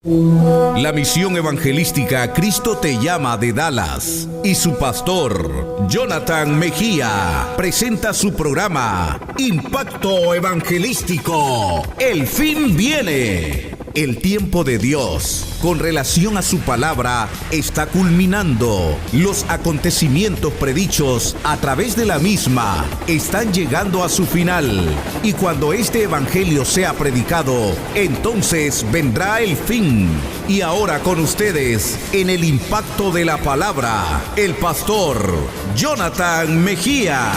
La misión evangelística Cristo te llama de Dallas y su pastor Jonathan Mejía presenta su programa Impacto Evangelístico. El fin viene. El tiempo de Dios con relación a su palabra está culminando. Los acontecimientos predichos a través de la misma están llegando a su final. Y cuando este evangelio sea predicado, entonces vendrá el fin. Y ahora con ustedes, en el impacto de la palabra, el pastor Jonathan Mejía.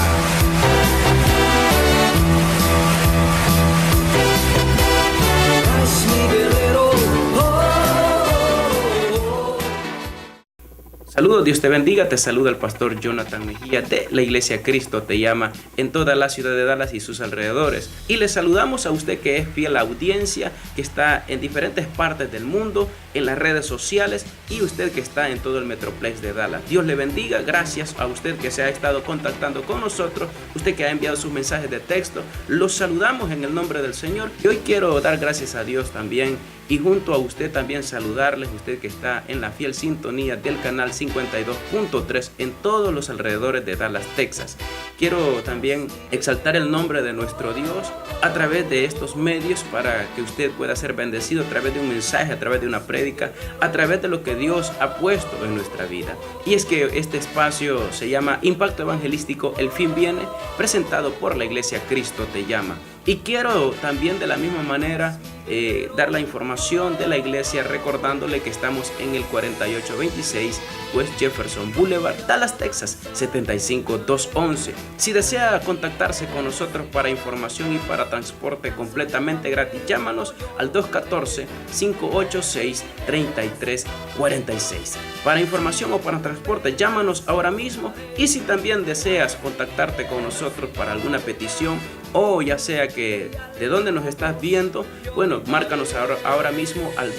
Saludos, Dios te bendiga, te saluda el pastor Jonathan Mejía de la Iglesia Cristo te llama en toda la ciudad de Dallas y sus alrededores. Y le saludamos a usted que es fiel audiencia, que está en diferentes partes del mundo, en las redes sociales y usted que está en todo el Metroplex de Dallas. Dios le bendiga, gracias a usted que se ha estado contactando con nosotros, usted que ha enviado sus mensajes de texto, los saludamos en el nombre del Señor. Y hoy quiero dar gracias a Dios también y junto a usted también saludarles, usted que está en la fiel sintonía del canal 52.3 en todos los alrededores de Dallas, Texas. Quiero también exaltar el nombre de nuestro Dios a través de estos medios para que usted pueda ser bendecido a través de un mensaje, a través de una prédica, a través de lo que Dios ha puesto en nuestra vida. Y es que este espacio se llama Impacto Evangelístico, el fin viene, presentado por la Iglesia Cristo te llama. Y quiero también de la misma manera dar la información de la iglesia recordándole que estamos en el 4826 West Jefferson Boulevard, Dallas, Texas 75211. Si desea contactarse con nosotros para información y para transporte completamente gratis, llámanos al 214-586-3346. Para información o para transporte, llámanos ahora mismo. Y si también deseas contactarte con nosotros para alguna petición o ya sea que de dónde nos estás viendo, bueno, márcanos ahora mismo al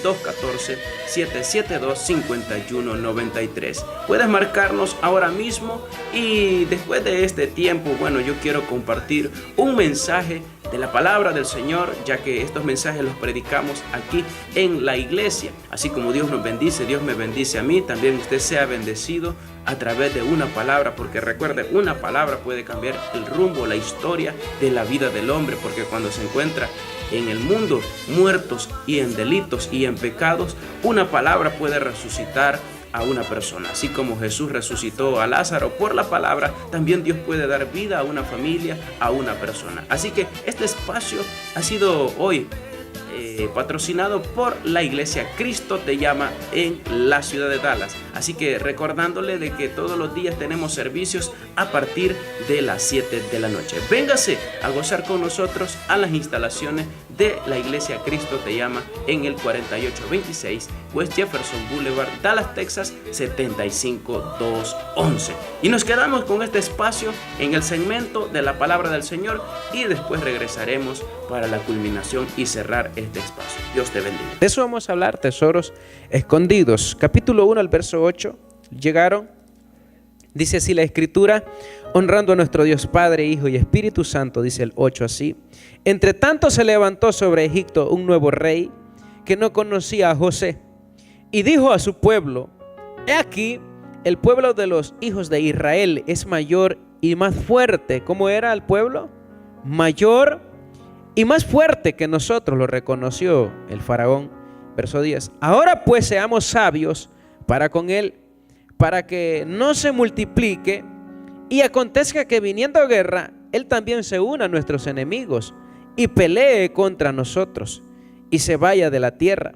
214-772-5193. Puedes marcarnos ahora mismo y después de este tiempo, bueno, yo quiero compartir un mensaje de la palabra del Señor, ya que estos mensajes los predicamos aquí en la iglesia. Así como Dios nos bendice, Dios me bendice a mí, también usted sea bendecido a través de una palabra, porque recuerde, una palabra puede cambiar el rumbo, la historia de la vida del hombre, porque cuando se encuentra en el mundo muertos y en delitos y en pecados, una palabra puede resucitar a una persona. Así como Jesús resucitó a Lázaro por la palabra, también Dios puede dar vida a una familia, a una persona. Así que este espacio ha sido hoy patrocinado por la Iglesia Cristo te llama en la ciudad de Dallas. Así que recordándole de que todos los días tenemos servicios a partir de las 7 de la noche. Véngase a gozar con nosotros a las instalaciones de la Iglesia Cristo te llama en el 4826 West Jefferson Boulevard, Dallas, Texas 75211. Y nos quedamos con este espacio en el segmento de la palabra del Señor y después regresaremos para la culminación y cerrar este espacio. Dios te bendiga. De eso vamos a hablar, tesoros escondidos. Capítulo 1 al verso 8. Llegaron, dice así la escritura, honrando a nuestro Dios Padre, Hijo y Espíritu Santo, dice el 8 así. Entre tanto se levantó sobre Egipto un nuevo rey que no conocía a José y dijo a su pueblo: he aquí, el pueblo de los hijos de Israel es mayor y más fuerte. ¿Cómo era el pueblo? Mayor y más fuerte que nosotros, lo reconoció el faraón. Verso 10. Ahora pues seamos sabios para con él, para que no se multiplique y acontezca que viniendo guerra, él también se una a nuestros enemigos y pelee contra nosotros y se vaya de la tierra.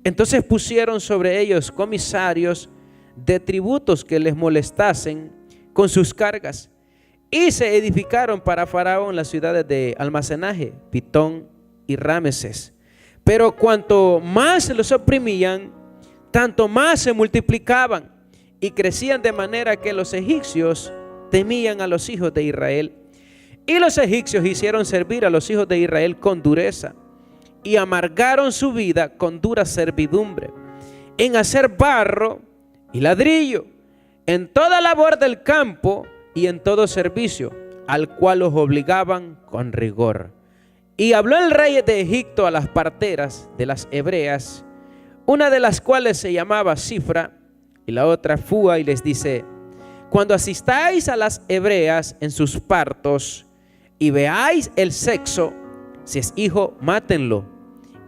Entonces pusieron sobre ellos comisarios de tributos que les molestasen con sus cargas. Y se edificaron para Faraón las ciudades de almacenaje, Pitón y Rameses. Pero cuanto más los oprimían, tanto más se multiplicaban y crecían, de manera que los egipcios temían a los hijos de Israel. Y los egipcios hicieron servir a los hijos de Israel con dureza y amargaron su vida con dura servidumbre, en hacer barro y ladrillo, en toda labor del campo y en todo servicio, al cual los obligaban con rigor. Y habló el rey de Egipto a las parteras de las hebreas: una de las cuales se llamaba Cifra y la otra Fúa, y les dice: cuando asistáis a las hebreas en sus partos y veáis el sexo, si es hijo, mátenlo,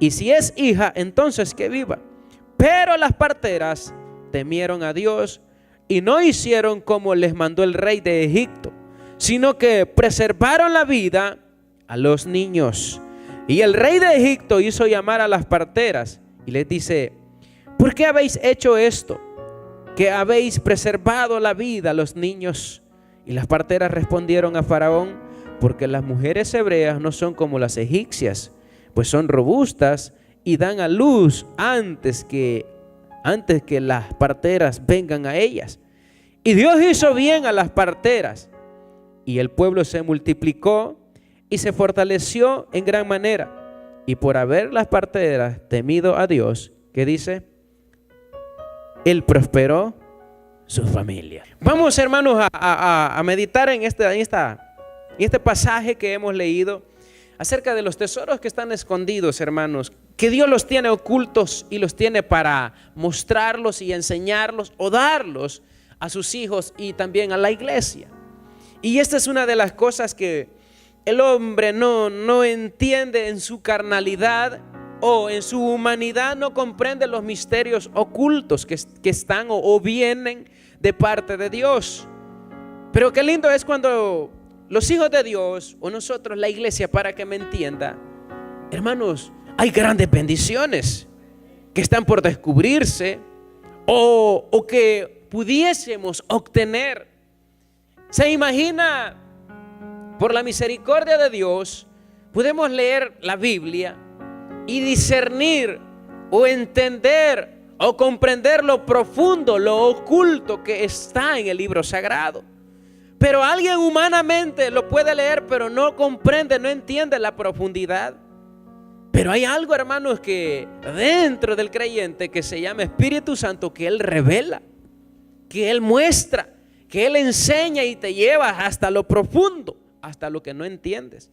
y si es hija, entonces que viva. Pero las parteras temieron a Dios y no hicieron como les mandó el rey de Egipto, sino que preservaron la vida a los niños. Y el rey de Egipto hizo llamar a las parteras y les dice: ¿por qué habéis hecho esto? Que habéis preservado la vida a los niños. Y las parteras respondieron a Faraón: porque las mujeres hebreas no son como las egipcias, pues son robustas y dan a luz antes que las parteras vengan a ellas. Y Dios hizo bien a las parteras, y el pueblo se multiplicó y se fortaleció en gran manera. Y por haber las parteras temido a Dios, ¿qué dice? Él prosperó su familia. Vamos, hermanos, a meditar en este pasaje que hemos leído acerca de los tesoros que están escondidos, hermanos, que Dios los tiene ocultos y los tiene para mostrarlos y enseñarlos o darlos a sus hijos y también a la iglesia. Y esta es una de las cosas que el hombre no entiende en su carnalidad o en su humanidad, no comprende los misterios ocultos que están o vienen de parte de Dios. Pero qué lindo es cuando los hijos de Dios o nosotros, la iglesia, para que me entienda, hermanos, hay grandes bendiciones que están por descubrirse o que pudiésemos obtener. Se imagina, por la misericordia de Dios, podemos leer la Biblia y discernir o entender o comprender lo profundo, lo oculto que está en el libro sagrado. Pero alguien humanamente lo puede leer, pero no comprende, no entiende la profundidad. Pero hay algo, hermanos, que dentro del creyente que se llama Espíritu Santo, que Él revela, que Él muestra, que Él enseña y te lleva hasta lo profundo, hasta lo que no entiendes.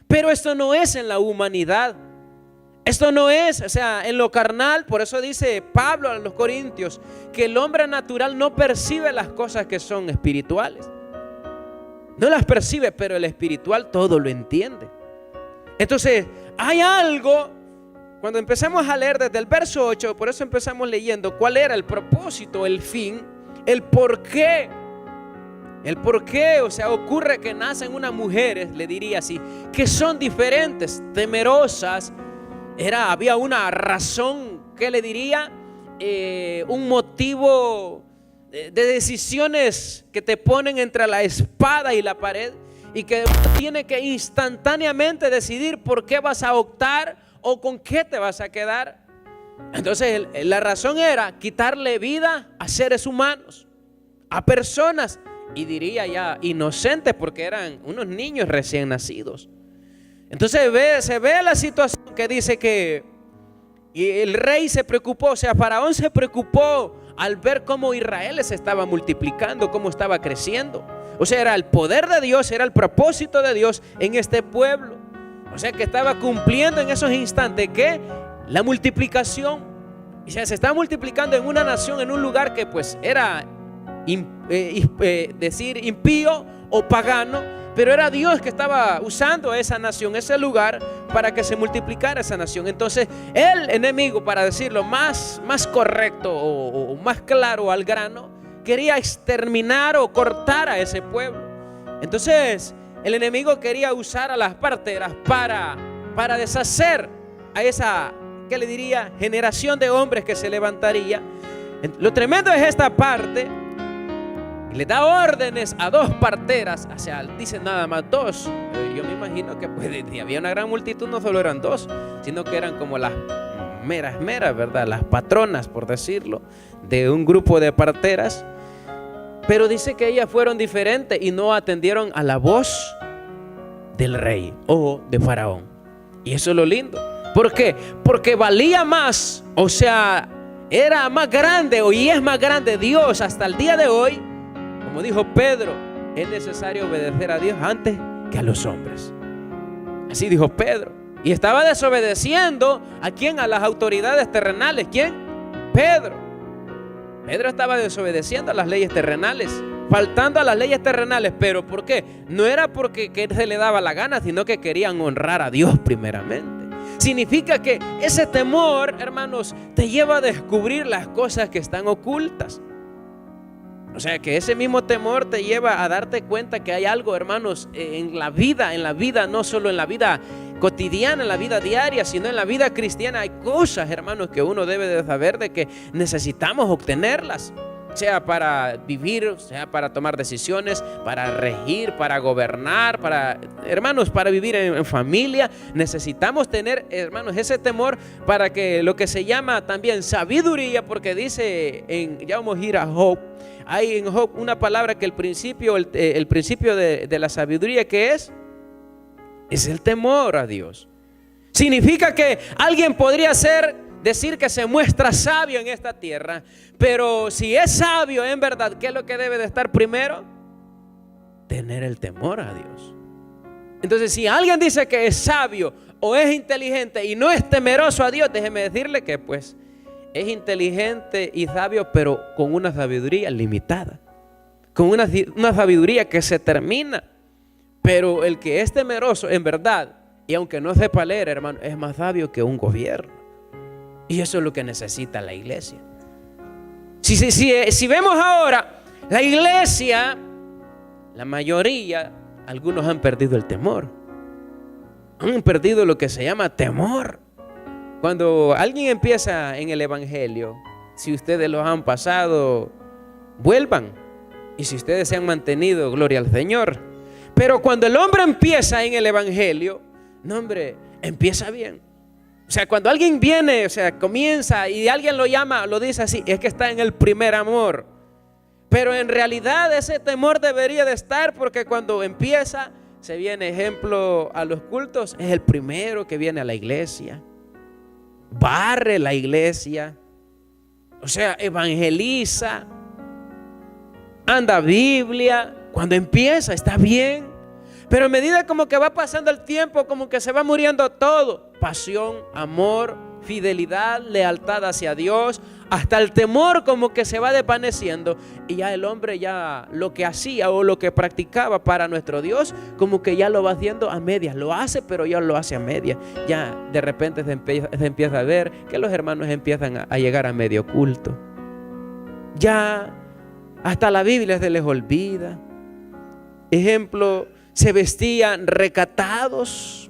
Pero esto no es en la humanidad. Esto no es, en lo carnal. Por eso dice Pablo a los Corintios que el hombre natural no percibe las cosas que son espirituales. No las percibe, pero el espiritual todo lo entiende. Entonces, hay algo, cuando empezamos a leer desde el verso 8, por eso empezamos leyendo cuál era el propósito, el fin, el por qué. El por qué, ocurre que nacen unas mujeres, le diría así, que son diferentes, temerosas. Había una razón, ¿qué le diría? Un motivo de decisiones que te ponen entre la espada y la pared, y que tiene que instantáneamente decidir por qué vas a optar o con qué te vas a quedar. Entonces la razón era quitarle vida a seres humanos, a personas, y diría ya inocentes, porque eran unos niños recién nacidos. Entonces se ve la situación que dice que el rey se preocupó, Faraón se preocupó al ver cómo Israel se estaba multiplicando, cómo estaba creciendo. Era el poder de Dios, era el propósito de Dios en este pueblo. Que estaba cumpliendo en esos instantes que la multiplicación, se está multiplicando en una nación, en un lugar que pues era decir impío o pagano, pero era Dios que estaba usando esa nación, ese lugar, para que se multiplicara esa nación. Entonces el enemigo, para decirlo más correcto o más claro al grano, quería exterminar o cortar a ese pueblo. Entonces el enemigo quería usar a las parteras para deshacer a esa, ¿qué le diría?, generación de hombres que se levantaría. Lo tremendo es esta parte. Le da órdenes a dos parteras, dicen nada más dos. Yo me imagino que pues, había una gran multitud, no solo eran dos, sino que eran como las meras, ¿verdad? Las patronas, por decirlo, de un grupo de parteras. Pero dice que ellas fueron diferentes y no atendieron a la voz del rey o de Faraón. Y eso es lo lindo. ¿Por qué? Porque valía más, era más grande, y es más grande Dios hasta el día de hoy. Como dijo Pedro, es necesario obedecer a Dios antes que a los hombres. Así dijo Pedro. Y estaba desobedeciendo ¿a quién? A las autoridades terrenales. ¿Quién? Pedro estaba desobedeciendo a las leyes terrenales, faltando a las leyes terrenales. ¿Pero por qué? No era porque se le daba la gana, sino que querían honrar a Dios primeramente. Significa que ese temor, hermanos, te lleva a descubrir las cosas que están ocultas. O sea que ese mismo temor te lleva a darte cuenta que hay algo, hermanos, en la vida, no solo en la vida cotidiana, en la vida diaria, sino en la vida cristiana. Hay cosas, hermanos, que uno debe de saber de que necesitamos obtenerlas, sea para vivir, sea para tomar decisiones, para regir, para gobernar, hermanos, para vivir en familia. Necesitamos tener, hermanos, ese temor para que lo que se llama también sabiduría, porque dice, ya vamos a ir a Job. Hay en Job una palabra que el principio de la sabiduría, ¿qué es? Es el temor a Dios. Significa que alguien podría decir que se muestra sabio en esta tierra, pero si es sabio en verdad, ¿qué es lo que debe de estar primero? Tener el temor a Dios. Entonces, si alguien dice que es sabio o es inteligente y no es temeroso a Dios, déjeme decirle que pues es inteligente y sabio, pero con una sabiduría limitada, con una sabiduría que se termina. Pero el que es temeroso en verdad, y aunque no sepa leer, hermano, es más sabio que un gobierno. Y eso es lo que necesita la iglesia. Si vemos ahora, la iglesia, la mayoría, algunos han perdido el temor. Han perdido lo que se llama temor. Cuando alguien empieza en el evangelio, si ustedes lo han pasado, vuelvan. Y si ustedes se han mantenido, gloria al Señor. Pero cuando el hombre empieza en el evangelio, no, hombre, empieza bien. O sea, cuando alguien viene, o sea, comienza y alguien lo llama, lo dice así, es que está en el primer amor. Pero en realidad ese temor debería de estar, porque cuando empieza, se viene, ejemplo, a los cultos, es el primero que viene a la iglesia, barre la iglesia, o sea, evangeliza, anda Biblia. Cuando empieza está bien, pero a medida como que va pasando el tiempo, como que se va muriendo todo: pasión, amor, fidelidad, lealtad hacia Dios, hasta el temor como que se va desvaneciendo. Y ya el hombre, ya lo que hacía o lo que practicaba para nuestro Dios, como que ya lo va haciendo a medias. Lo hace, pero ya lo hace a medias. Ya de repente se empieza a ver que los hermanos empiezan a llegar a medio culto. Ya hasta la Biblia se les olvida. Ejemplo, se vestían recatados.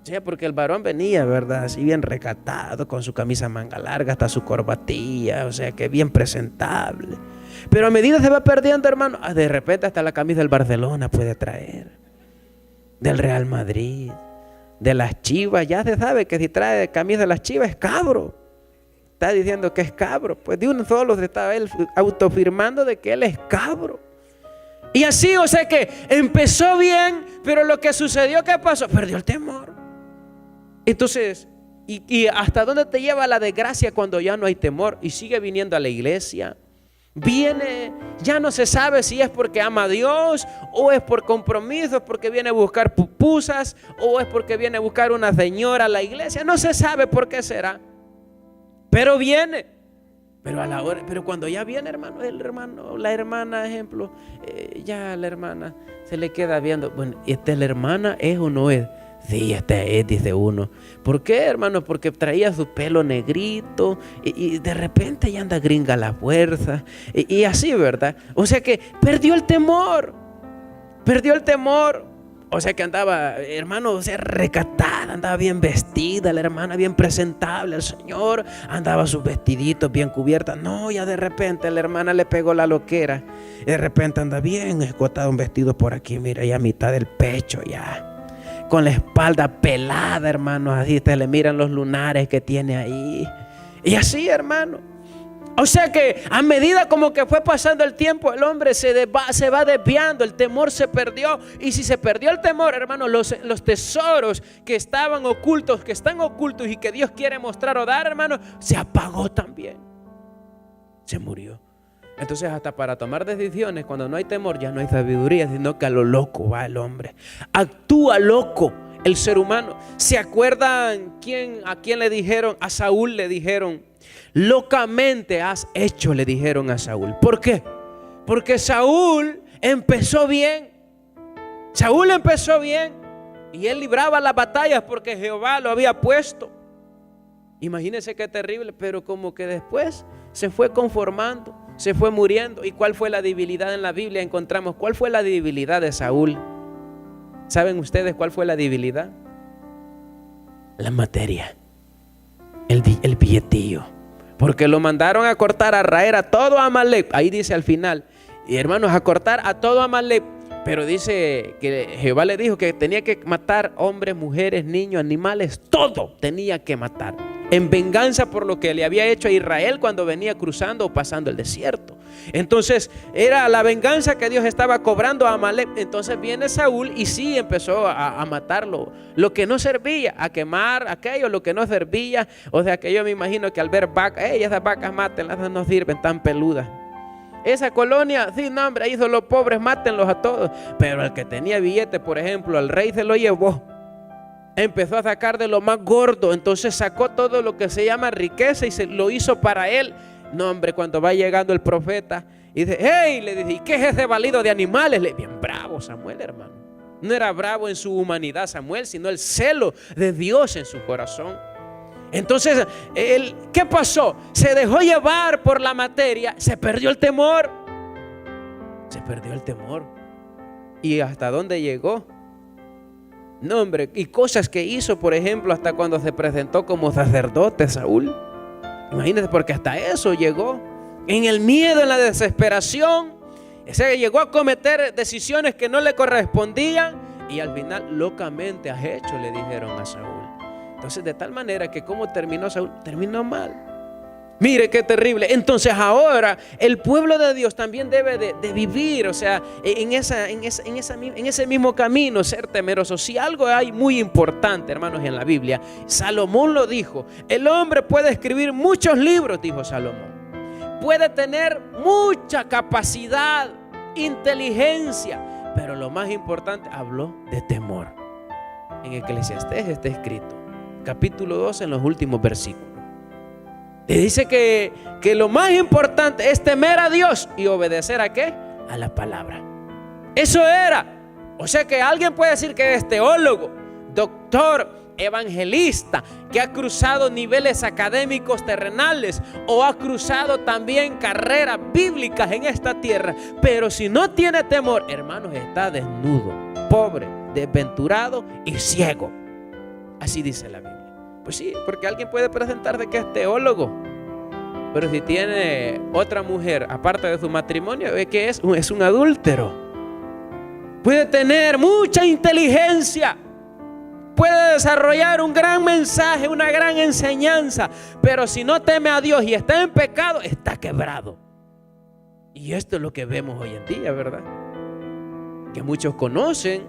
O sea, porque el varón venía, ¿verdad? Así bien recatado, con su camisa manga larga, hasta su corbatilla, o sea, que bien presentable. Pero a medida se va perdiendo, hermano, de repente hasta la camisa del Barcelona puede traer, del Real Madrid, de las Chivas. Ya se sabe que si trae camisa de las Chivas es cabro. Está diciendo que es cabro. Pues de uno solo se estaba él autoafirmando de que él es cabro. Y así, o sea que empezó bien, pero lo que sucedió, ¿qué pasó? Perdió el temor. Entonces, ¿y hasta dónde te lleva la desgracia cuando ya no hay temor? Y sigue viniendo a la iglesia. Viene, ya no se sabe si es porque ama a Dios, o es por compromisos, porque viene a buscar pupusas, o es porque viene a buscar una señora a la iglesia. No se sabe por qué será, pero viene. Pero a la hora, pero cuando ya viene, hermano, la hermana, ejemplo, ya la hermana se le queda viendo. Bueno, ¿esta la hermana es o no es? Sí, esta es, dice uno. ¿Por qué, hermano? Porque traía su pelo negrito y de repente ya anda gringa a la fuerza y así, ¿verdad? O sea que perdió el temor. O sea que andaba, hermano, o sea, recatada, andaba bien vestida, la hermana bien presentable, el Señor andaba sus vestiditos bien cubiertas. No, ya de repente la hermana le pegó la loquera. Y de repente anda bien escotado un vestido por aquí, mira, ya a mitad del pecho ya. Con la espalda pelada, hermano, así te le miran los lunares que tiene ahí. Y así, hermano. O sea que a medida como que fue pasando el tiempo, el hombre se va desviando, el temor se perdió. Y si se perdió el temor, hermano, los tesoros que estaban ocultos, que están ocultos y que Dios quiere mostrar o dar, hermano, se apagó también. Se murió. Entonces hasta para tomar decisiones, cuando no hay temor, ya no hay sabiduría, sino que a lo loco va el hombre. Actúa loco el ser humano. ¿Se acuerdan a quién le dijeron? A Saúl le dijeron: Locamente has hecho, le dijeron a Saúl. ¿Por qué? Porque Saúl empezó bien. Saúl empezó bien y él libraba las batallas porque Jehová lo había puesto. Imagínense qué terrible, pero como que después se fue conformando, se fue muriendo. ¿Y cuál fue la debilidad en la Biblia? Encontramos cuál fue la debilidad de Saúl. ¿Saben ustedes cuál fue la debilidad? La materia, el billetillo. Porque lo mandaron a cortar, a raer a todo Amalek. Ahí dice al final, y hermanos, a cortar a todo Amalek. Pero dice que Jehová le dijo que tenía que matar hombres, mujeres, niños, animales, todo tenía que matar, en venganza por lo que le había hecho a Israel cuando venía cruzando o pasando el desierto. Entonces era la venganza que Dios estaba cobrando a Amalek. Entonces viene Saúl y sí empezó a matarlo, lo que no servía, a quemar aquello, lo que no servía. O sea que yo me imagino que al ver vacas, esas vacas mátenlas, no sirven, tan peludas. Esa colonia, sí, no, hombre, ahí son los pobres, mátenlos a todos. Pero el que tenía billete, por ejemplo, al rey se lo llevó. Empezó a sacar de lo más gordo. Entonces sacó todo lo que se llama riqueza y se lo hizo para él. No, hombre, cuando va llegando el profeta y dice, hey, le dice, ¿y qué es ese balido de animales? Bien bravo Samuel, hermano. No era bravo en su humanidad Samuel, sino el celo de Dios en su corazón. Entonces, ¿qué pasó? Se dejó llevar por la materia, se perdió el temor. Se perdió el temor. ¿Y hasta dónde llegó? No, hombre, y cosas que hizo, por ejemplo, hasta cuando se presentó como sacerdote Saúl. Imagínense, porque hasta eso llegó. En el miedo, en la desesperación, se llegó a cometer decisiones que no le correspondían. Y al final, locamente has hecho, le dijeron a Saúl. Entonces, de tal manera que como terminó Saúl, terminó mal. Mire qué terrible. Entonces ahora el pueblo de Dios también debe de vivir, o sea, en ese mismo camino, ser temeroso. Si algo hay muy importante, hermanos, en la Biblia, Salomón lo dijo. El hombre puede escribir muchos libros, dijo Salomón. Puede tener mucha capacidad, inteligencia, pero lo más importante, habló de temor. En Eclesiastés está escrito, capítulo 2, en los últimos versículos. Le dice que lo más importante es temer a Dios y obedecer ¿a qué? A la palabra. Eso era. O sea que alguien puede decir que es teólogo, doctor, evangelista, que ha cruzado niveles académicos terrenales o ha cruzado también carreras bíblicas en esta tierra, pero si no tiene temor, hermanos, está desnudo, pobre, desventurado y ciego. Así dice la Biblia. Pues sí, porque alguien puede presentar de que es teólogo, pero si tiene otra mujer aparte de su matrimonio, ve que es un adúltero. Puede tener mucha inteligencia, puede desarrollar un gran mensaje, una gran enseñanza, pero si no teme a Dios y está en pecado, está quebrado. Y esto es lo que vemos hoy en día, ¿verdad? Que muchos conocen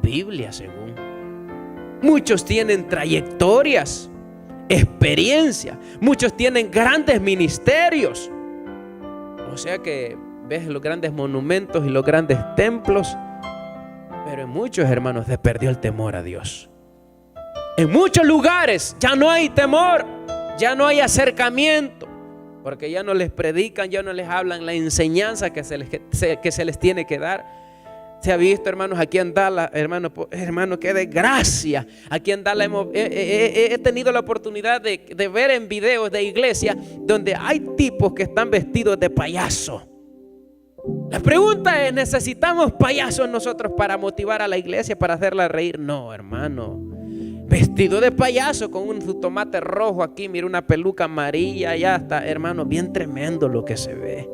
Biblia según. Muchos tienen trayectorias, experiencia. Muchos tienen grandes ministerios. O sea que ves los grandes monumentos y los grandes templos, pero en muchos, hermanos, se perdió el temor a Dios. En muchos lugares ya no hay temor, ya no hay acercamiento, porque ya no les predican, ya no les hablan la enseñanza que se les tiene que dar. Se ha visto, hermanos, aquí en Dallas, hermano, qué desgracia. Aquí en Dallas he tenido la oportunidad de ver en videos de iglesia donde hay tipos que están vestidos de payaso. La pregunta es, ¿necesitamos payasos nosotros para motivar a la iglesia, para hacerla reír? No, hermano. Vestido de payaso con su tomate rojo aquí, mira, una peluca amarilla, ya está, hermano, bien tremendo lo que se ve.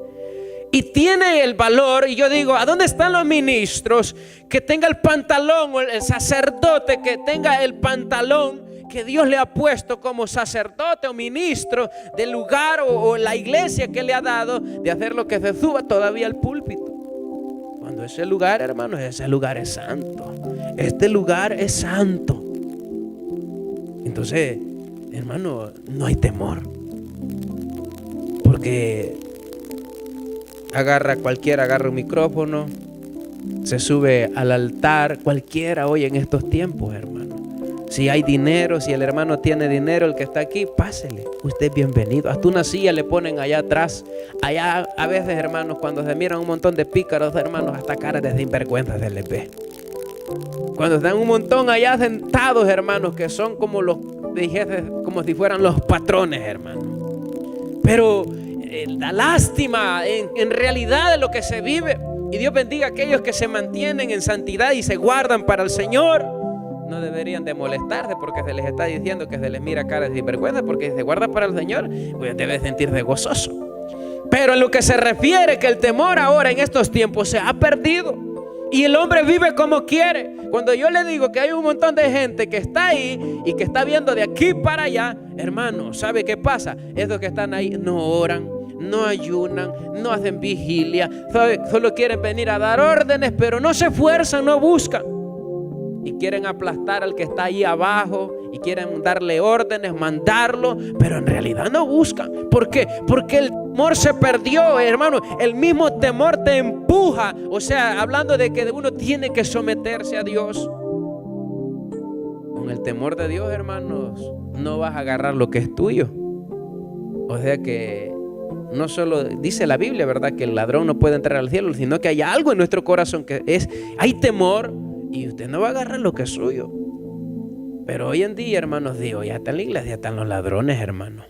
Y tiene el valor, y yo digo, ¿a dónde están los ministros que tenga el pantalón, o el sacerdote que tenga el pantalón que Dios le ha puesto como sacerdote o ministro del lugar o la iglesia que le ha dado, de hacer lo que se suba todavía al púlpito? Cuando ese lugar, hermanos, ese lugar es santo. Este lugar es santo. Entonces, hermano, no hay temor, porque cualquiera agarra un micrófono, se sube al altar, cualquiera hoy en estos tiempos, hermano. Si hay dinero, si el hermano tiene dinero, el que está aquí, pásele, usted es bienvenido. Hasta una silla le ponen allá atrás. Allá a veces, hermanos, cuando se miran un montón de pícaros, hermanos, hasta caras de sinvergüenza se les ve. Cuando están un montón allá sentados, hermanos, que son como los jefes, como si fueran los patrones, hermanos. Pero la lástima en realidad de lo que se vive. Y Dios bendiga a aquellos que se mantienen en santidad y se guardan para el Señor. No deberían de molestarse porque se les está diciendo que se les mira cara de sinvergüenza, porque si se guarda para el Señor, pues debe sentirse gozoso. Pero en lo que se refiere que el temor ahora en estos tiempos se ha perdido y el hombre vive como quiere. Cuando yo le digo que hay un montón de gente que está ahí y que está viendo de aquí para allá, hermano, ¿sabe qué pasa? Estos que están ahí no oran, no ayunan, no hacen vigilia, solo quieren venir a dar órdenes, pero no se esfuerzan, no buscan. Y quieren aplastar al que está ahí abajo y quieren darle órdenes, mandarlo, pero en realidad no buscan. ¿Por qué? Porque el temor se perdió, hermano. El mismo temor te empuja. O sea, hablando de que uno tiene que someterse a Dios. Con el temor de Dios, hermanos, no vas a agarrar lo que es tuyo. O sea que no solo dice la Biblia, ¿verdad?, que el ladrón no puede entrar al cielo, sino que hay algo en nuestro corazón que hay temor. Y usted no va a agarrar lo que es suyo. Pero hoy en día, hermanos, digo, ya está en la iglesia, ya están los ladrones, hermanos.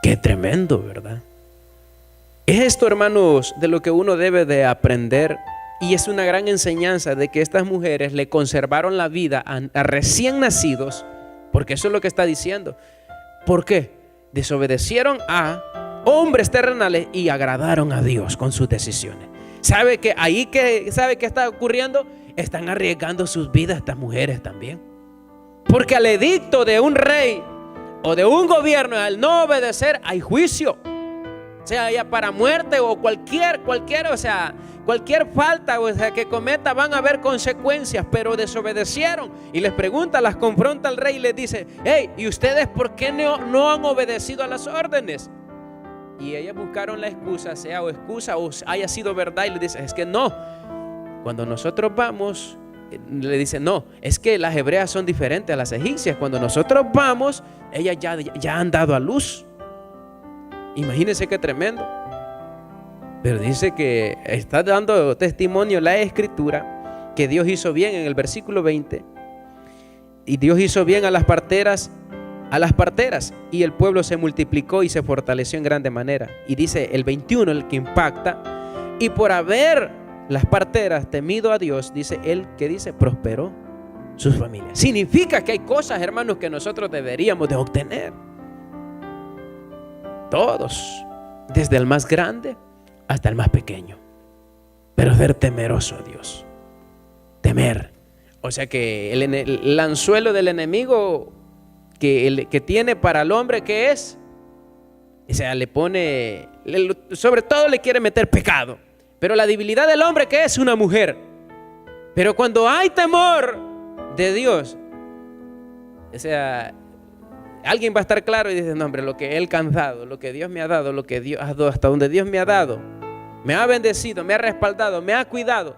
Qué tremendo, ¿verdad? Es esto, hermanos, de lo que uno debe de aprender. Y es una gran enseñanza de que estas mujeres le conservaron la vida a recién nacidos. Porque eso es lo que está diciendo. ¿Por qué? Desobedecieron a hombres terrenales y agradaron a Dios con sus decisiones. ¿Sabe que ahí sabe qué está ocurriendo? Están arriesgando sus vidas estas mujeres también. Porque al edicto de un rey o de un gobierno, al no obedecer, hay juicio. Sea ya para muerte o cualquier, o sea, cualquier falta, o sea, que cometa, van a haber consecuencias, pero desobedecieron. Y les pregunta, las confronta al rey y les dice: hey, ¿y ustedes por qué no han obedecido a las órdenes? Y ellas buscaron la excusa, sea o excusa o haya sido verdad, y le dicen: es que no, cuando nosotros vamos, le dicen: no, es que las hebreas son diferentes a las egipcias. Cuando nosotros vamos, ellas ya han dado a luz. Imagínense qué tremendo. Pero dice que está dando testimonio la escritura que Dios hizo bien en el versículo 20. Y Dios hizo bien a las parteras, y el pueblo se multiplicó y se fortaleció en grande manera. Y dice el 21, el que impacta: y por haber las parteras temido a Dios, dice él, que dice, prosperó sus familias. Significa que hay cosas, hermanos, que nosotros deberíamos de obtener. Todos, desde el más grande hasta el más pequeño. Pero ser temeroso a Dios. Temer. O sea que el anzuelo del enemigo que tiene para el hombre, ¿qué es? O sea, le pone, sobre todo le quiere meter pecado. Pero la debilidad del hombre, ¿qué es? Una mujer. Pero cuando hay temor de Dios, o sea, alguien va a estar claro y dice: no, hombre, lo que he alcanzado, lo que Dios me ha dado, lo que Dios ha dado, hasta donde Dios me ha dado, me ha bendecido, me ha respaldado, me ha cuidado.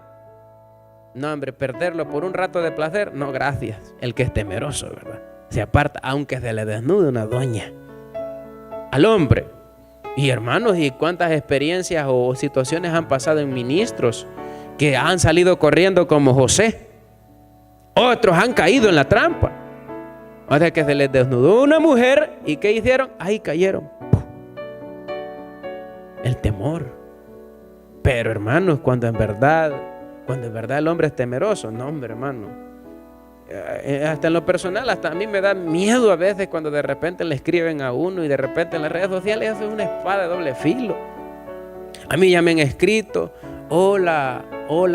No, hombre, perderlo por un rato de placer, no, gracias. El que es temeroso, ¿verdad?, se aparta, aunque se le desnude una doña al hombre. Y hermanos, y cuántas experiencias o situaciones han pasado en ministros que han salido corriendo como José. Otros han caído en la trampa. O sea que se les desnudó una mujer y ¿qué hicieron? Ahí cayeron. El temor. Pero hermanos, cuando en verdad el hombre es temeroso, no, hombre, hermano. Hasta en lo personal, hasta a mí me da miedo a veces cuando de repente le escriben a uno y de repente en las redes sociales eso es una espada de doble filo. A mí ya me han escrito: hola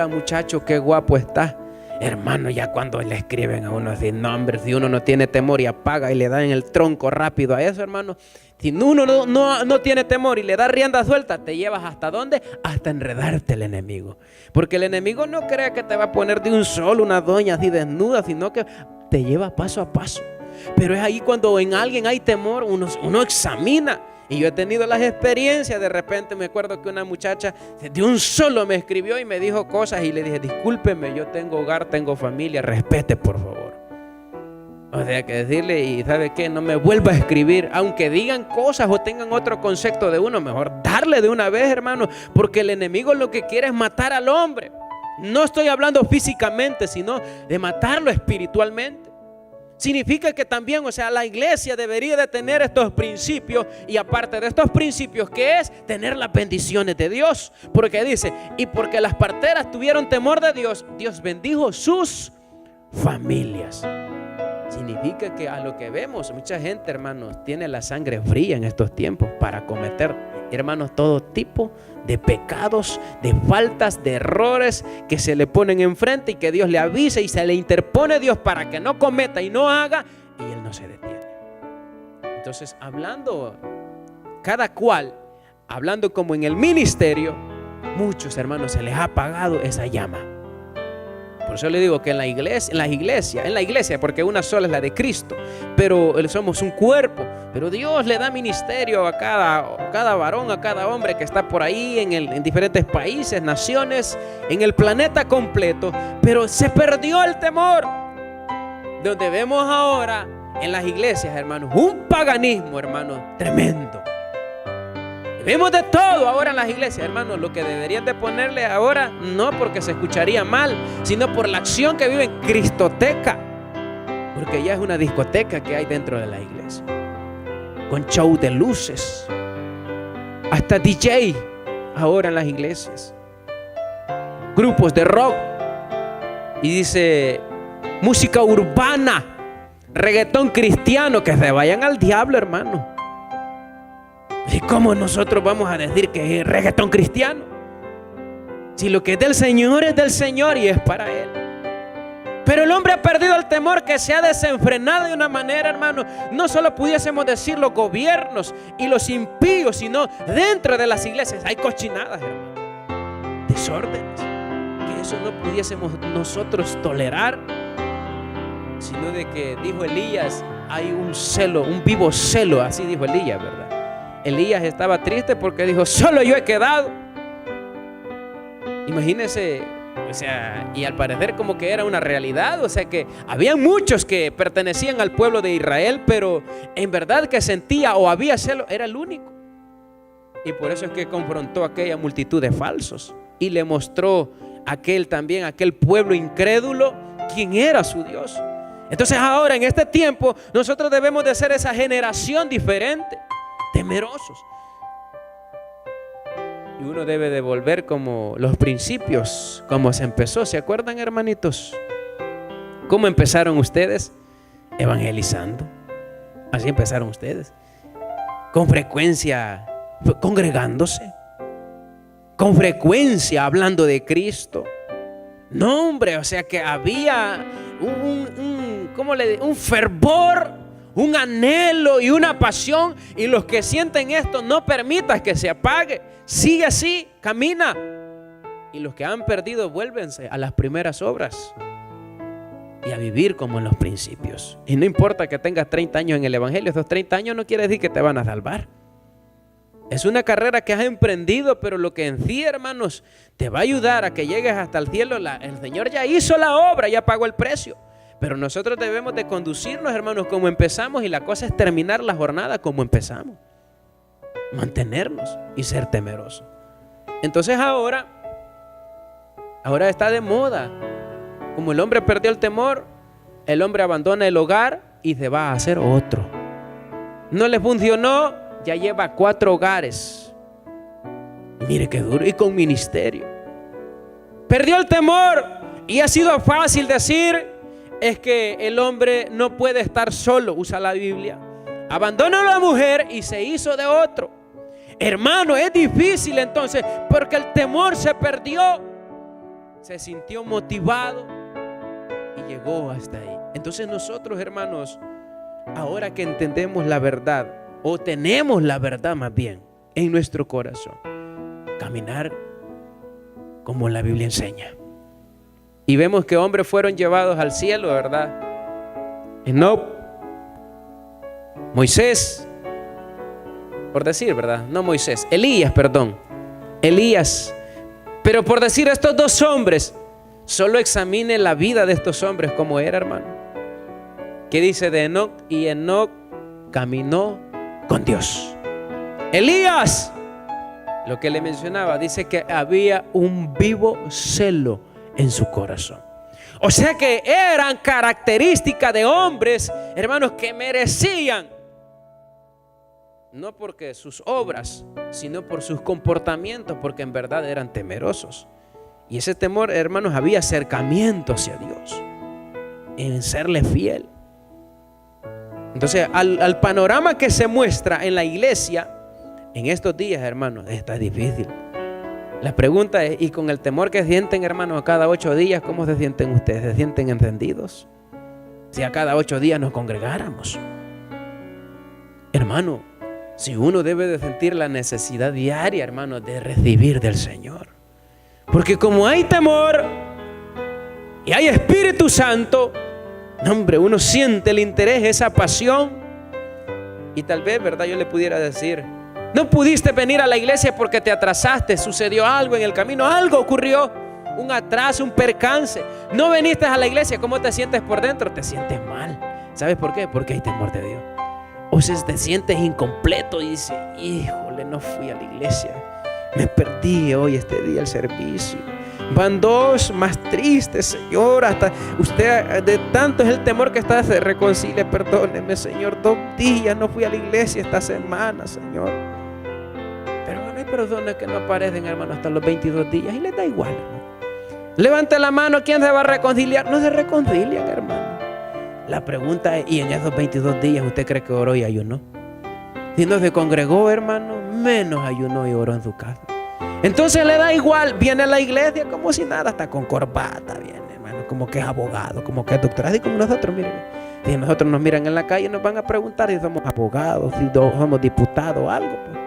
muchacho, qué guapo estás. Hermano, ya cuando le escriben a uno así, no, hombre, si uno no tiene temor y apaga y le da en el tronco rápido a eso, hermano. Si uno no tiene temor y le da rienda suelta, te llevas ¿hasta dónde? Hasta enredarte el enemigo. Porque el enemigo no crea que te va a poner de un solo una doña así desnuda, sino que te lleva paso a paso. Pero es ahí cuando en alguien hay temor, uno examina. Y yo he tenido las experiencias. De repente me acuerdo que una muchacha de un solo me escribió y me dijo cosas y le dije: discúlpeme, yo tengo hogar, tengo familia, respete por favor. O sea, que decirle, y ¿sabe qué? No me vuelva a escribir, aunque digan cosas o tengan otro concepto de uno, mejor darle de una vez, hermano, porque el enemigo lo que quiere es matar al hombre. No estoy hablando físicamente, sino de matarlo espiritualmente. Significa que también, o sea, la iglesia debería de tener estos principios, y aparte de estos principios, ¿qué es? Tener las bendiciones de Dios. Porque dice, y porque las parteras tuvieron temor de Dios, Dios bendijo sus familias. Significa que a lo que vemos, mucha gente, hermanos, tiene la sangre fría en estos tiempos para cometer, hermanos, todo tipo de pecados, de faltas, de errores que se le ponen enfrente y que Dios le avisa y se le interpone Dios para que no cometa y no haga, y él no se detiene. Entonces, hablando, cada cual, hablando como en el ministerio, muchos hermanos se les ha apagado esa llama. Por eso le digo que en la iglesia, porque una sola es la de Cristo, pero somos un cuerpo. Pero Dios le da ministerio a cada varón, a cada hombre que está por ahí en diferentes países, naciones, en el planeta completo. Pero se perdió el temor. Donde vemos ahora en las iglesias, hermanos, un paganismo, hermanos, tremendo. Vemos de todo ahora en las iglesias, hermanos. Lo que deberían de ponerle ahora, no porque se escucharía mal, sino por la acción que vive en Cristoteca, porque ya es una discoteca que hay dentro de la iglesia, con show de luces, hasta DJ ahora en las iglesias, grupos de rock, y dice música urbana, reggaetón cristiano. Que se vayan al diablo, hermano. ¿Y cómo nosotros vamos a decir que es reggaetón cristiano? Si lo que es del Señor y es para Él. Pero el hombre ha perdido el temor, que se ha desenfrenado de una manera, hermano. No solo pudiésemos decir los gobiernos y los impíos, sino dentro de las iglesias hay cochinadas, hermano, desórdenes, que eso no pudiésemos nosotros tolerar, sino de que, dijo Elías, hay un celo, un vivo celo, así dijo Elías, ¿verdad? Elías estaba triste porque dijo, solo yo he quedado. Imagínense, o sea, y al parecer como que era una realidad, o sea que había muchos que pertenecían al pueblo de Israel, pero en verdad que sentía o había celo, era el único. Y por eso es que confrontó a aquella multitud de falsos y le mostró aquel pueblo incrédulo quién era su Dios. Entonces ahora en este tiempo nosotros debemos de ser esa generación diferente, temerosos. Y uno debe de volver como los principios, como se empezó. ¿Se acuerdan, hermanitos? ¿Cómo empezaron ustedes? Evangelizando. Así empezaron ustedes. Con frecuencia congregándose. Con frecuencia hablando de Cristo. No, hombre, o sea que había un fervor, un anhelo y una pasión, y los que sienten esto no permitas que se apague. Sigue así, camina. Y los que han perdido, vuélvense a las primeras obras y a vivir como en los principios. Y no importa que tengas 30 años en el evangelio, esos 30 años no quiere decir que te van a salvar. Es una carrera que has emprendido, pero lo que en sí, hermanos, te va a ayudar a que llegues hasta el cielo. El Señor ya hizo la obra, ya pagó el precio. Pero nosotros debemos de conducirnos, hermanos, como empezamos, y la cosa es terminar la jornada como empezamos. Mantenernos y ser temerosos. Entonces ahora está de moda. Como el hombre perdió el temor, el hombre abandona el hogar y se va a hacer otro. No le funcionó, ya lleva 4 hogares. Y mire qué duro, y con ministerio. Perdió el temor y ha sido fácil decir, es que el hombre no puede estar solo, usa la Biblia. Abandonó a la mujer y se hizo de otro. Hermano, es difícil entonces, porque el temor se perdió. Se sintió motivado y llegó hasta ahí. Entonces nosotros, hermanos, ahora que entendemos la verdad, o tenemos la verdad más bien en nuestro corazón, caminar como la Biblia enseña. Y vemos que hombres fueron llevados al cielo, ¿verdad? Enoc, Moisés, por decir, ¿verdad? No Moisés, Elías. Pero por decir estos 2 hombres, solo examine la vida de estos hombres como era, hermano. ¿Qué dice de Enoc? Y Enoc caminó con Dios. Elías, lo que le mencionaba, dice que había un vivo celo en su corazón. O sea que eran características de hombres, hermanos, que merecían, no porque sus obras, sino por sus comportamientos, porque en verdad eran temerosos. Y ese temor, hermanos, había acercamiento hacia Dios, en serle fiel. Entonces, al panorama que se muestra en la iglesia en estos días, hermanos, está difícil. La pregunta es, ¿y con el temor que sienten, hermanos, a cada 8 días, cómo se sienten ustedes? ¿Se sienten encendidos? Si a cada 8 días nos congregáramos. Hermano, si uno debe de sentir la necesidad diaria, hermano, de recibir del Señor. Porque como hay temor y hay Espíritu Santo, no, hombre, uno siente el interés, esa pasión. Y tal vez, ¿verdad?, yo le pudiera decir, no pudiste venir a la iglesia porque te atrasaste, sucedió algo en el camino, algo ocurrió, un atraso, un percance. No viniste a la iglesia, ¿cómo te sientes por dentro? Te sientes mal. ¿Sabes por qué? Porque hay temor de Dios. O sea, te sientes incompleto y dices, híjole, no fui a la iglesia, me perdí hoy este día el servicio. Van 2 más tristes, Señor, hasta usted, de tanto es el temor que está, se reconcilia. Perdóneme, Señor, 2 días no fui a la iglesia esta semana, Señor. Pero no hay personas que no aparecen, hermano, hasta los 22 días y les da igual, hermano. Levante la mano, ¿quién se va a reconciliar? No se reconcilian, hermano. La pregunta es, ¿y en esos 22 días usted cree que oró y ayunó? Si no se congregó, hermano, menos ayunó y oró en su casa. Entonces le da igual, viene a la iglesia como si nada, hasta con corbata viene, hermano, como que es abogado, como que es doctor, así como nosotros, miren. Si nosotros nos miran en la calle, nos van a preguntar si somos abogados, si somos diputados o algo, pues.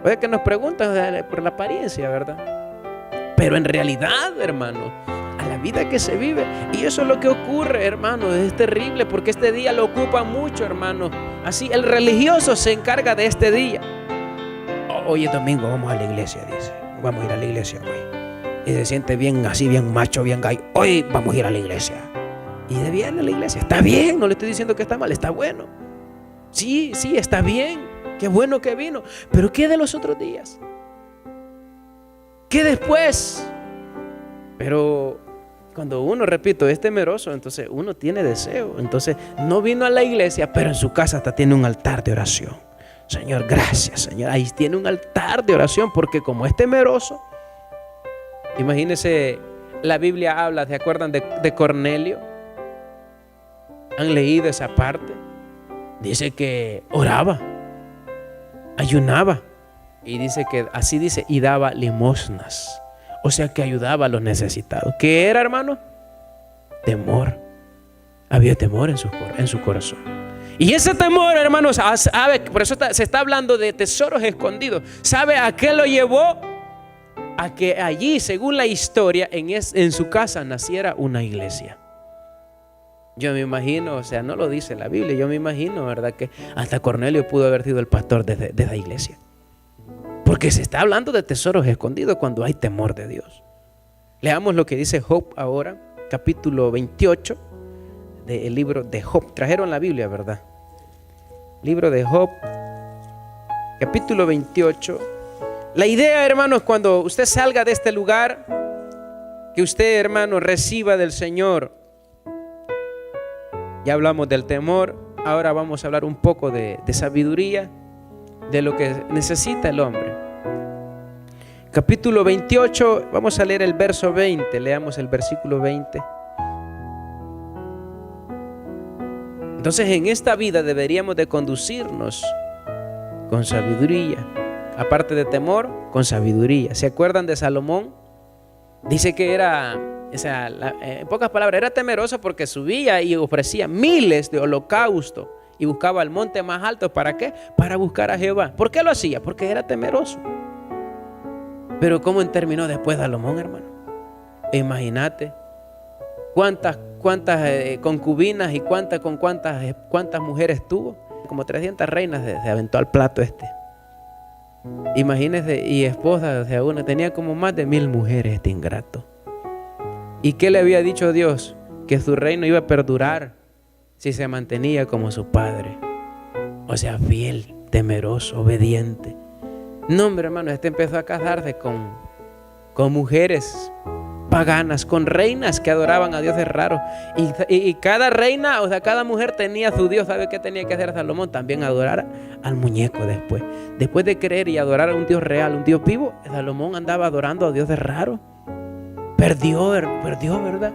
Oye, que nos preguntan por la apariencia, ¿verdad? Pero en realidad, hermano, a la vida que se vive, y eso es lo que ocurre, hermano, es terrible, porque este día lo ocupa mucho, hermano. Así el religioso se encarga de este día. Hoy es domingo, vamos a la iglesia, dice. Vamos a ir a la iglesia hoy. Y se siente bien así, bien macho, bien gay. Hoy vamos a ir a la iglesia. Y de bien a la iglesia. Está bien, no le estoy diciendo que está mal, está bueno. Sí, está bien. Qué bueno que vino. Pero ¿qué de los otros días? ¿Qué después? Pero cuando uno, repito, es temeroso, entonces uno tiene deseo. Entonces no vino a la iglesia, pero en su casa hasta tiene un altar de oración. Señor, gracias, Señor. Ahí tiene un altar de oración, porque como es temeroso, imagínense, la Biblia habla, ¿se acuerdan de Cornelio? ¿Han leído esa parte? Dice que oraba, ayunaba, y dice que, así dice, y daba limosnas. O sea que ayudaba a los necesitados. ¿Qué era, hermano? Temor. Había temor en su corazón. Y ese temor, hermanos, por eso se está hablando de tesoros escondidos. ¿Sabe a qué lo llevó? A que allí, según la historia, en su casa naciera una iglesia. Yo me imagino, o sea, no lo dice la Biblia, yo me imagino, ¿verdad?, que hasta Cornelio pudo haber sido el pastor de esa iglesia. Porque se está hablando de tesoros escondidos cuando hay temor de Dios. Leamos lo que dice Job ahora, capítulo 28. Del libro de Job. Trajeron la Biblia, ¿verdad? Libro de Job, capítulo 28. La idea, hermanos, cuando usted salga de este lugar, que usted, hermano, reciba del Señor. Ya hablamos del temor, ahora vamos a hablar un poco de sabiduría, de lo que necesita el hombre. Capítulo 28, vamos a leer el verso 20, leamos el versículo 20. Entonces, en esta vida deberíamos de conducirnos con sabiduría. Aparte de temor, con sabiduría. ¿Se acuerdan de Salomón? Dice que era, o sea, en pocas palabras, era temeroso porque subía y ofrecía miles de holocaustos y buscaba el monte más alto. ¿Para qué? Para buscar a Jehová. ¿Por qué lo hacía? Porque era temeroso. Pero ¿cómo terminó después Salomón, hermano? Imagínate cuántas concubinas y cuántas mujeres tuvo. Como 300 reinas se aventó al plato este. Imagínese, y esposas, o sea, una tenía como más de 1000 mujeres, este ingrato. ¿Y qué le había dicho Dios? Que su reino iba a perdurar si se mantenía como su padre, o sea, fiel, temeroso, obediente. No, hombre, hermano, empezó a casarse con mujeres paganas, con reinas que adoraban a dioses raros. Y cada reina, o sea, cada mujer tenía su dios. ¿Sabe qué tenía que hacer Salomón? También adorar al muñeco después. Después de creer y adorar a un dios real, un dios vivo, Salomón andaba adorando a dioses raros. Perdió, ¿verdad?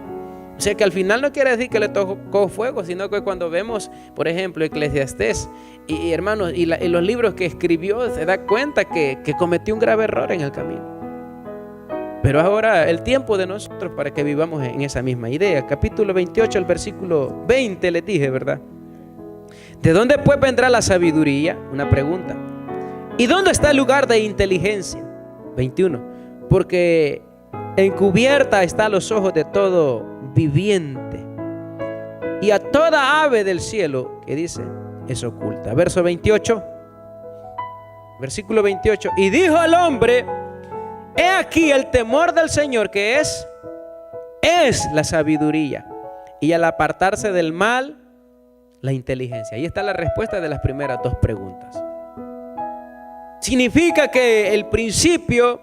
O sea que al final no quiere decir que le tocó fuego, sino que cuando vemos, por ejemplo, Eclesiastés y hermanos, y los libros que escribió, se da cuenta que cometió un grave error en el camino. Pero ahora el tiempo de nosotros para que vivamos en esa misma idea. Capítulo 28, el versículo 20 les dije, ¿verdad? ¿De dónde pues vendrá la sabiduría? Una pregunta. ¿Y dónde está el lugar de inteligencia? 21. Porque encubierta está a los ojos de todo viviente, y a toda ave del cielo, que dice, es oculta. Verso 28. Versículo 28. Y dijo al hombre: he aquí el temor del Señor, que es la sabiduría, y al apartarse del mal, la inteligencia. Ahí está la respuesta de las primeras dos preguntas. Significa que el principio,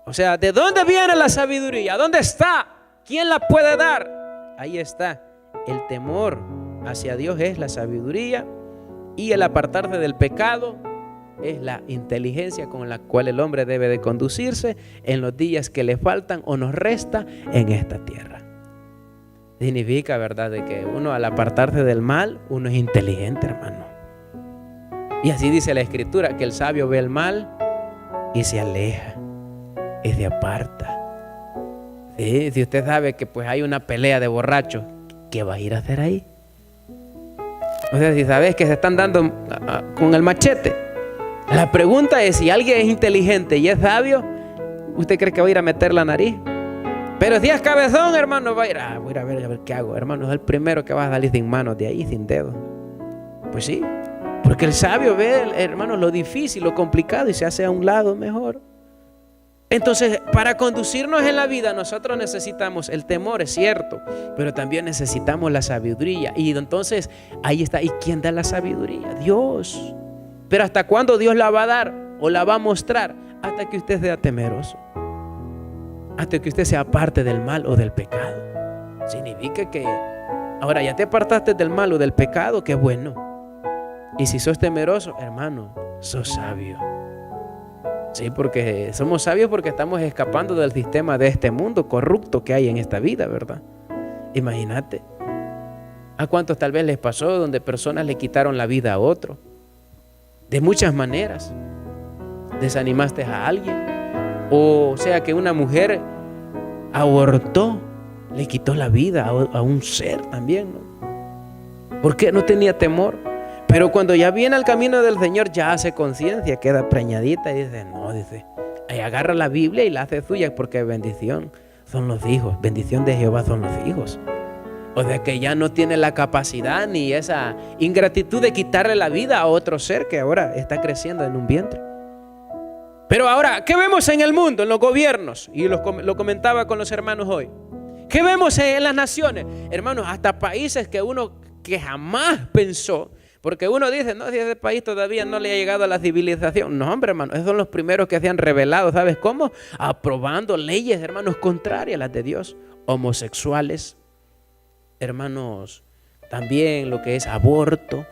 o sea, ¿de dónde viene la sabiduría? ¿Dónde está? ¿Quién la puede dar? Ahí está. El temor hacia Dios es la sabiduría, y el apartarse del pecado es la inteligencia con la cual el hombre debe de conducirse en los días que le faltan o nos resta en esta tierra. Significa, ¿verdad?, de que uno al apartarse del mal, uno es inteligente, hermano. Y así dice la Escritura, que el sabio ve el mal y se aleja y se aparta. ¿Sí? Si usted sabe que pues hay una pelea de borrachos, ¿qué va a ir a hacer ahí? O sea, si sabes que se están dando con el machete, la pregunta es, si alguien es inteligente y es sabio, ¿usted cree que va a ir a meter la nariz? Pero si es cabezón, hermano, va a ir, voy a ver qué hago, hermano. Es el primero que va a salir sin manos de ahí, sin dedos. Pues sí, porque el sabio ve, hermano, lo difícil, lo complicado, y se hace a un lado mejor. Entonces, para conducirnos en la vida, nosotros necesitamos el temor, es cierto, pero también necesitamos la sabiduría. Y entonces, ahí está. ¿Y quién da la sabiduría? Dios. Pero ¿hasta cuándo Dios la va a dar o la va a mostrar? Hasta que usted sea temeroso, hasta que usted se aparte del mal o del pecado. Significa que ahora ya te apartaste del mal o del pecado, qué bueno. Y si sos temeroso, hermano, sos sabio. Sí, porque somos sabios porque estamos escapando del sistema de este mundo corrupto que hay en esta vida, ¿verdad? Imagínate. ¿A cuántos tal vez les pasó donde personas le quitaron la vida a otro? De muchas maneras. Desanimaste a alguien, o sea que una mujer abortó, le quitó la vida a un ser también, ¿no? Porque no tenía temor. Pero cuando ya viene al camino del Señor, ya hace conciencia, queda preñadita y dice, no, ahí agarra la Biblia y la hace suya, porque bendición son los hijos, bendición de Jehová son los hijos. O sea que ya no tiene la capacidad ni esa ingratitud de quitarle la vida a otro ser que ahora está creciendo en un vientre. Pero ahora, ¿qué vemos en el mundo, en los gobiernos? Y lo comentaba con los hermanos hoy. ¿Qué vemos en las naciones? Hermanos, hasta países que uno que jamás pensó. Porque uno dice, no, si ese país todavía no le ha llegado a la civilización. No, hombre, hermano, esos son los primeros que se han revelado. ¿Sabes cómo? Aprobando leyes, hermanos, contrarias a las de Dios. Homosexuales, hermanos, también lo que es aborto.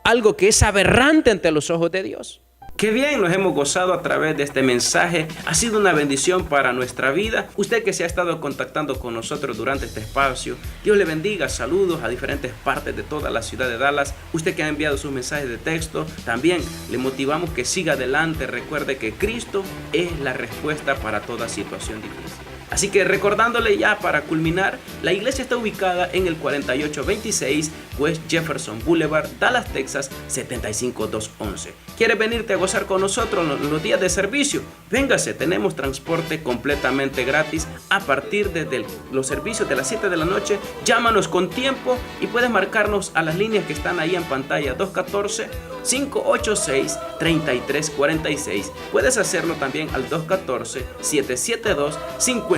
Algo que es aberrante ante los ojos de Dios. Qué bien nos hemos gozado a través de este mensaje. Ha sido una bendición para nuestra vida. Usted que se ha estado contactando con nosotros durante este espacio, Dios le bendiga. Saludos a diferentes partes de toda la ciudad de Dallas. Usted que ha enviado sus mensajes de texto, también le motivamos que siga adelante. Recuerde que Cristo es la respuesta para toda situación difícil. Así que recordándole ya para culminar, la iglesia está ubicada en el 4826 West Jefferson Boulevard, Dallas, Texas 75211. ¿Quieres venirte a gozar con nosotros los días de servicio? Véngase, tenemos transporte completamente gratis a partir de los servicios de las 7 de la noche. Llámanos con tiempo y puedes marcarnos a las líneas que están ahí en pantalla, 214-586-3346. Puedes hacerlo también al 214-772-5193.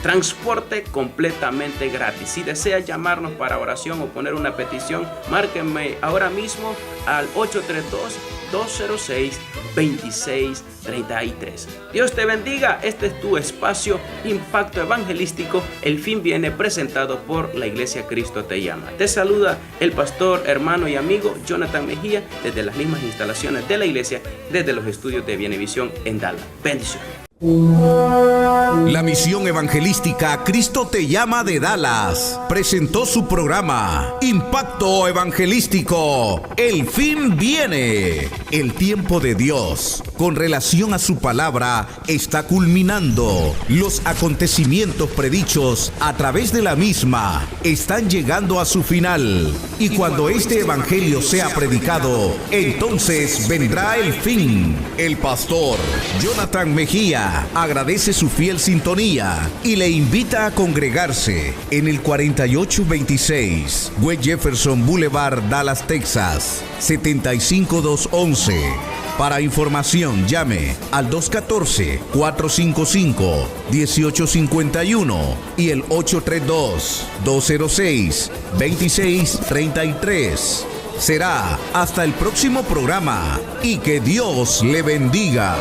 Transporte completamente gratis. Si deseas llamarnos para para oración o poner una petición, márquenme ahora mismo al 832-206-2633. Dios te bendiga. Este es tu espacio Impacto Evangelístico. El fin viene, presentado por la Iglesia Cristo Te Llama. Te saluda el pastor, hermano y amigo Jonathan Mejía desde las mismas instalaciones de la iglesia, desde los estudios de Bienevisión en Dallas. Bendiciones. La misión evangelística Cristo Te Llama de Dallas presentó su programa Impacto Evangelístico. El fin viene. El tiempo de Dios con relación a su palabra está culminando. Los acontecimientos predichos a través de la misma están llegando a su final. Y cuando este evangelio sea predicado, entonces vendrá el fin. El pastor Jonathan Mejía agradece su fiel sintonía y le invita a congregarse en el 4826 West Jefferson Boulevard, Dallas, Texas, 75211. Para información, llame al 214-455-1851 y el 832-206-2633. Será hasta el próximo programa y que Dios le bendiga.